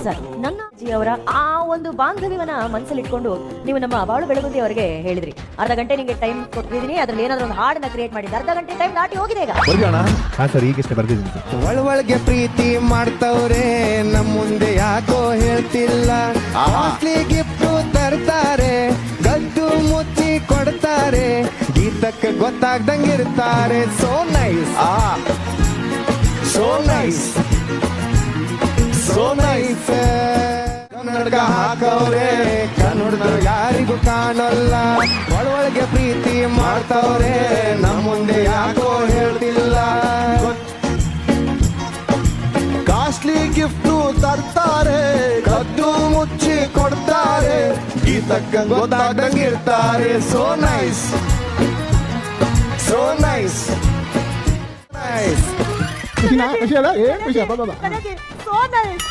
Sir, ನನ್ನ ಅವರ ಆ ಒಂದು ಬಾಂಧವ್ಯವನ್ನ ಮನಸ್ಸಲ್ಲಿಟ್ಕೊಂಡು ನೀವು ನಮ್ಮ ಬಾಳು ಬೆಳಗುಂದಿ ಅವರಿಗೆ ಹೇಳಿದ್ರಿ, ಅರ್ಧ ಗಂಟೆ ನಿಮಗೆ ಟೈಮ್ ಕೊಟ್ಟಿದ್ದೀನಿ, ಅದ್ರಲ್ಲಿ ಏನಾದ್ರು ಒಂದು ಹಾಡನ್ನ ಕ್ರಿಯೇಟ್ ಮಾಡಿ. ಅರ್ಧ ಗಂಟೆ ಟೈಮ್ ದಾಟಿ ಹೋಗಿದೆ ಈಗ. ಹಾ ಸರ್, ಈಗಷ್ಟೇ ಬರ್ದಿದ್ದೀನಿ ಸರ್. ಒಳಗೆ ಪ್ರೀತಿ ಮಾಡ್ತವ್ರೆ, ನಮ್ ಮುಂದೆ ಯಾಕೋ ಹೇಳ್ತಿಲ್ಲ. ಕಾಸ್ಟ್ಲಿ ಗಿಫ್ಟ್ ತರ್ತಾರೆ, ಗದ್ದು ಮುಚ್ಚಿ ಕೊಡ್ತಾರೆ, ಗೀತಕ್ಕೆ ಗೊತ್ತಾಗ್ದಂಗಿರ್ತಾರೆ. So nice, so nice, so nice. ಕನ್ನಡಕ ಹಾಕವ್ರೆ, ಕನ್ನಡದ ಯಾರಿಗೂ ಕಾಣಲ್ಲ. ಒಳಗೆ ಪ್ರೀತಿ ಮಾಡ್ತವ್ರೆ, ನಮ್ ಮುಂದೆ ಯಾಕೋ ಹೇಳ್ತಿಲ್ಲ. ಕಾಸ್ಟ್ಲಿ ಗಿಫ್ಟ್ ತರ್ತಾರೆ, ಕದ್ದು ಮುಚ್ಚಿ ಕೊಡ್ತಾರೆ, ಗೀತಕ್ಕ ಗೊತ್ತಾಗ್ದಂಗಿರ್ತಾರೆ. So nice, so nice, nice. ಖುಷಿನಾ? ಖುಷಿ ಅಲ್ಲ? ಏನ್ ಖುಷಿ? ನನಗೆ so nice.